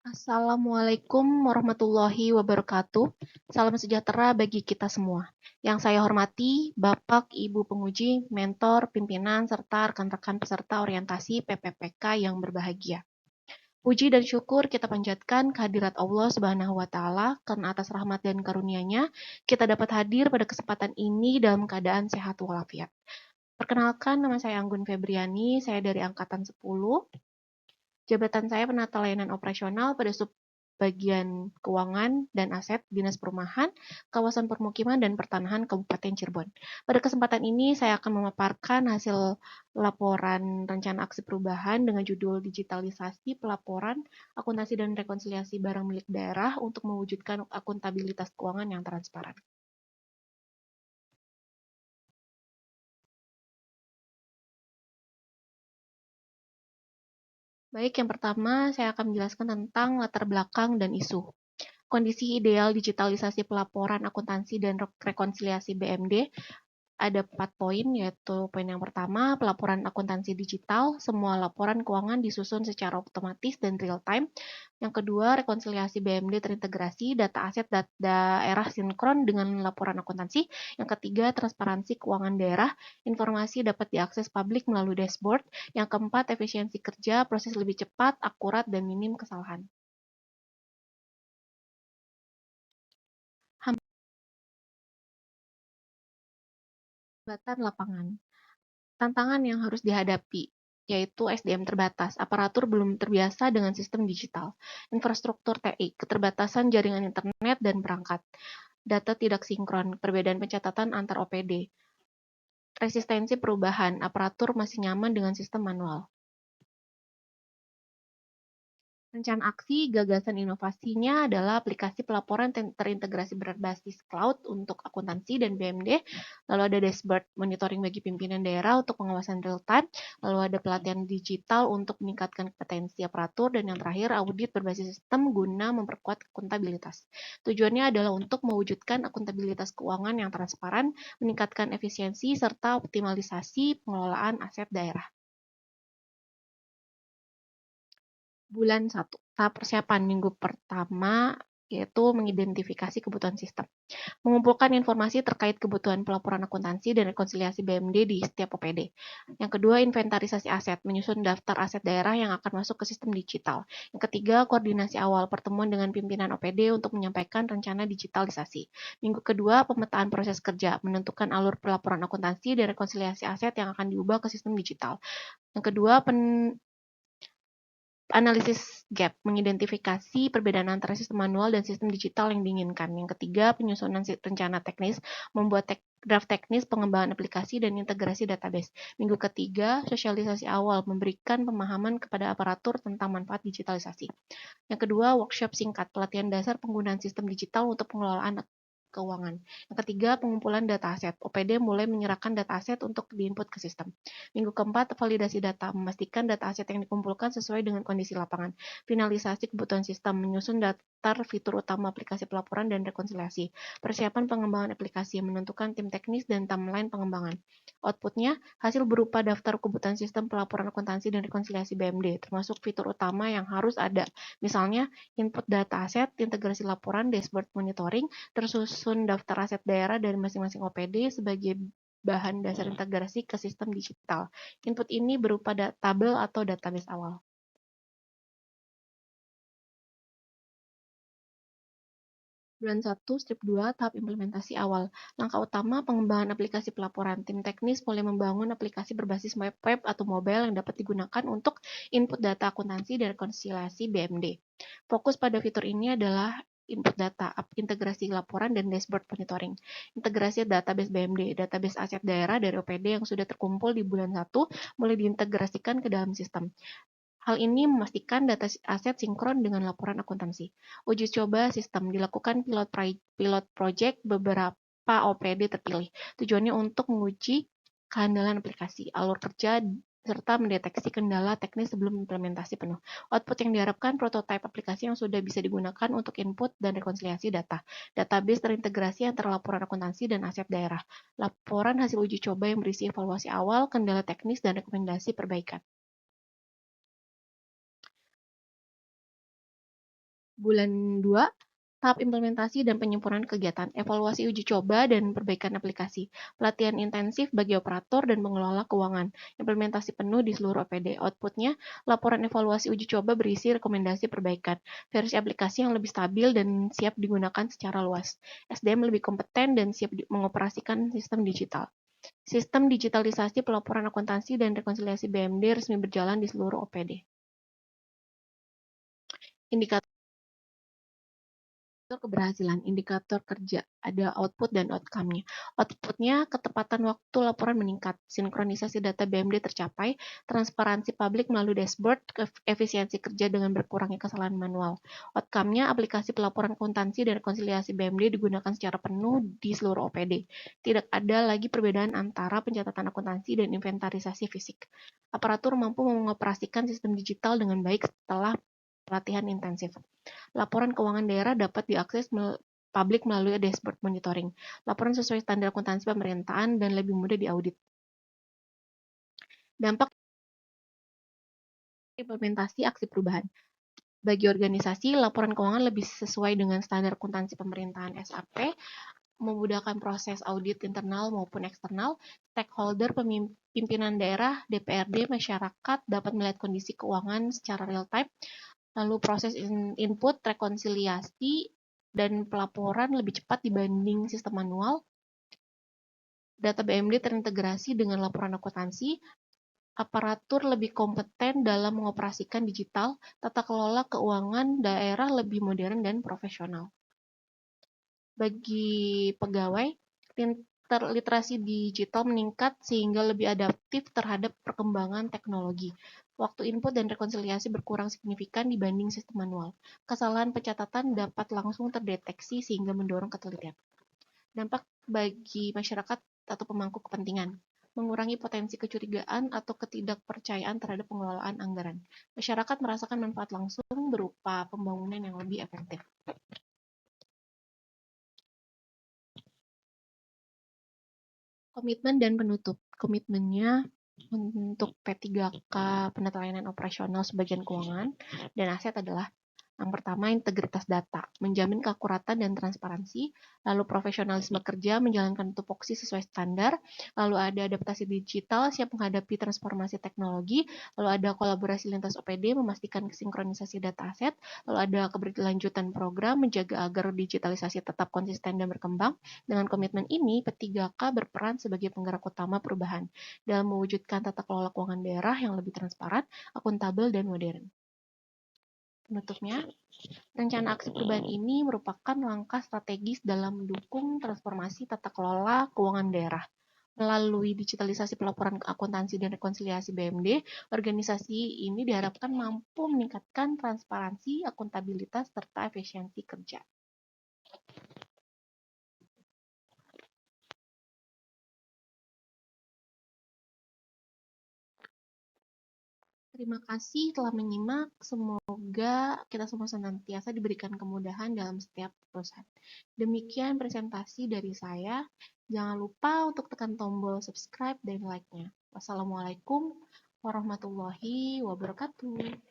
Assalamualaikum warahmatullahi wabarakatuh. Salam sejahtera bagi kita semua. Yang saya hormati, Bapak, Ibu penguji, mentor, pimpinan, serta rekan-rekan peserta orientasi PPPK yang berbahagia. Puji dan syukur kita panjatkan kehadirat Allah Subhanahu wa Ta'ala karena atas rahmat dan karunia-Nya kita dapat hadir pada kesempatan ini dalam keadaan sehat walafiat. Perkenalkan, nama saya Anggun Febriani, saya dari angkatan 10. Jabatan saya penata layanan operasional pada subbagian keuangan dan aset Dinas Perumahan, Kawasan Permukiman dan Pertanahan Kabupaten Cirebon. Pada kesempatan ini saya akan memaparkan hasil laporan rencana aksi perubahan dengan judul Digitalisasi Pelaporan, Akuntansi dan Rekonsiliasi Barang Milik Daerah untuk mewujudkan akuntabilitas keuangan yang transparan. Baik, yang pertama saya akan menjelaskan tentang latar belakang dan isu. Kondisi ideal digitalisasi pelaporan akuntansi dan rekonsiliasi BMD ada 4 poin, yaitu poin yang pertama, pelaporan akuntansi digital, semua laporan keuangan disusun secara otomatis dan real-time. Yang kedua, rekonsiliasi BMD terintegrasi, data aset daerah sinkron dengan laporan akuntansi. Yang ketiga, transparansi keuangan daerah, informasi dapat diakses publik melalui dashboard. Yang keempat, efisiensi kerja, proses lebih cepat, akurat, dan minim kesalahan. Hambatan lapangan. Tantangan yang harus dihadapi, yaitu SDM terbatas, aparatur belum terbiasa dengan sistem digital, infrastruktur TI, keterbatasan jaringan internet dan perangkat, data tidak sinkron, perbedaan pencatatan antar OPD, resistensi perubahan, aparatur masih nyaman dengan sistem manual. Rencana aksi gagasan inovasinya adalah aplikasi pelaporan terintegrasi berbasis cloud untuk akuntansi dan BMD, lalu ada dashboard monitoring bagi pimpinan daerah untuk pengawasan real time, lalu ada pelatihan digital untuk meningkatkan kompetensi aparatur, dan yang terakhir audit berbasis sistem guna memperkuat akuntabilitas. Tujuannya adalah untuk mewujudkan akuntabilitas keuangan yang transparan, meningkatkan efisiensi, serta optimalisasi pengelolaan aset daerah. Bulan 1, tahap persiapan minggu pertama yaitu mengidentifikasi kebutuhan sistem. Mengumpulkan informasi terkait kebutuhan pelaporan akuntansi dan rekonsiliasi BMD di setiap OPD. Yang kedua, inventarisasi aset, menyusun daftar aset daerah yang akan masuk ke sistem digital. Yang ketiga, koordinasi awal, pertemuan dengan pimpinan OPD untuk menyampaikan rencana digitalisasi. Minggu kedua, pemetaan proses kerja, menentukan alur pelaporan akuntansi dan rekonsiliasi aset yang akan diubah ke sistem digital. Yang kedua, analisis gap, mengidentifikasi perbedaan antara sistem manual dan sistem digital yang diinginkan. Yang ketiga, penyusunan rencana teknis, membuat draft teknis pengembangan aplikasi dan integrasi database. Minggu ketiga, sosialisasi awal, memberikan pemahaman kepada aparatur tentang manfaat digitalisasi. Yang kedua, workshop singkat, pelatihan dasar penggunaan sistem digital untuk pengelolaan keuangan. Yang ketiga, pengumpulan data aset. OPD mulai menyerahkan data aset untuk diinput ke sistem. Minggu keempat, validasi data, memastikan data aset yang dikumpulkan sesuai dengan kondisi lapangan. Finalisasi kebutuhan sistem, menyusun daftar fitur utama aplikasi pelaporan dan rekonsiliasi. Persiapan pengembangan aplikasi, menentukan tim teknis dan timeline pengembangan. Outputnya, hasil berupa daftar kebutuhan sistem pelaporan akuntansi dan rekonsiliasi BMD, termasuk fitur utama yang harus ada. Misalnya, input data aset, integrasi laporan, dashboard monitoring, tersusun daftar aset daerah dari masing-masing OPD sebagai bahan dasar integrasi ke sistem digital. Input ini berupa tabel atau database awal. Bulan 1, strip 2, tahap implementasi awal. Langkah utama, pengembangan aplikasi pelaporan. Tim teknis mulai membangun aplikasi berbasis web atau mobile yang dapat digunakan untuk input data akuntansi dan rekonsiliasi BMD. Fokus pada fitur ini adalah input data, integrasi laporan, dan dashboard monitoring. Integrasi database BMD, database aset daerah dari OPD yang sudah terkumpul di bulan 1 mulai diintegrasikan ke dalam sistem. Hal ini memastikan data aset sinkron dengan laporan akuntansi. Uji coba sistem dilakukan pilot project beberapa OPD terpilih. Tujuannya untuk menguji kehandalan aplikasi, alur kerja, serta mendeteksi kendala teknis sebelum implementasi penuh. Output yang diharapkan prototipe aplikasi yang sudah bisa digunakan untuk input dan rekonsiliasi data. Database terintegrasi antara laporan akuntansi dan aset daerah. Laporan hasil uji coba yang berisi evaluasi awal, kendala teknis, dan rekomendasi perbaikan. Bulan 2, tahap implementasi dan penyempurnaan kegiatan, evaluasi uji coba dan perbaikan aplikasi, pelatihan intensif bagi operator dan pengelola keuangan, implementasi penuh di seluruh OPD. Outputnya, laporan evaluasi uji coba berisi rekomendasi perbaikan, versi aplikasi yang lebih stabil dan siap digunakan secara luas, SDM lebih kompeten dan siap mengoperasikan sistem digital. Sistem digitalisasi pelaporan akuntansi dan rekonsiliasi BMD resmi berjalan di seluruh OPD. Indikator keberhasilan, indikator kerja, ada output dan outcome-nya. Output-nya, ketepatan waktu laporan meningkat, sinkronisasi data BMD tercapai, transparansi publik melalui dashboard, efisiensi kerja dengan berkurangnya kesalahan manual. Outcome-nya, aplikasi pelaporan akuntansi dan rekonsiliasi BMD digunakan secara penuh di seluruh OPD. Tidak ada lagi perbedaan antara pencatatan akuntansi dan inventarisasi fisik. Aparatur mampu mengoperasikan sistem digital dengan baik setelah pelatihan intensif. Laporan keuangan daerah dapat diakses publik melalui dashboard monitoring. Laporan sesuai standar akuntansi pemerintahan dan lebih mudah diaudit. Dampak implementasi aksi perubahan. Bagi organisasi, laporan keuangan lebih sesuai dengan standar akuntansi pemerintahan SAP, memudahkan proses audit internal maupun eksternal. Stakeholder, pimpinan daerah, DPRD, masyarakat dapat melihat kondisi keuangan secara real time. Lalu proses input, rekonsiliasi, dan pelaporan lebih cepat dibanding sistem manual. Data BMD terintegrasi dengan laporan akuntansi. Aparatur lebih kompeten dalam mengoperasikan digital. Tata kelola keuangan daerah lebih modern dan profesional. Bagi pegawai, literasi digital meningkat sehingga lebih adaptif terhadap perkembangan teknologi. Waktu input dan rekonsiliasi berkurang signifikan dibanding sistem manual. Kesalahan pencatatan dapat langsung terdeteksi sehingga mendorong ketelitian. Dampak bagi masyarakat atau pemangku kepentingan. Mengurangi potensi kecurigaan atau ketidakpercayaan terhadap pengelolaan anggaran. Masyarakat merasakan manfaat langsung berupa pembangunan yang lebih efektif. Komitmen dan penutup. Komitmennya untuk P3K penata layanan operasional sebagian keuangan dan aset adalah yang pertama, integritas data, menjamin keakuratan dan transparansi, lalu profesionalisme kerja, menjalankan tupoksi sesuai standar, lalu ada adaptasi digital, siap menghadapi transformasi teknologi, lalu ada kolaborasi lintas OPD, memastikan sinkronisasi data aset, lalu ada keberlanjutan program, menjaga agar digitalisasi tetap konsisten dan berkembang. Dengan komitmen ini, P3K berperan sebagai penggerak utama perubahan dalam mewujudkan tata kelola keuangan daerah yang lebih transparan, akuntabel, dan modern. Penutupnya, rencana aksi perubahan ini merupakan langkah strategis dalam mendukung transformasi tata kelola keuangan daerah. Melalui digitalisasi pelaporan akuntansi dan rekonsiliasi BMD, organisasi ini diharapkan mampu meningkatkan transparansi, akuntabilitas, serta efisiensi kerja. Terima kasih telah menyimak. Semoga kita semua senantiasa diberikan kemudahan dalam setiap perusahaan. Demikian presentasi dari saya. Jangan lupa untuk tekan tombol subscribe dan like-nya. Wassalamualaikum warahmatullahi wabarakatuh.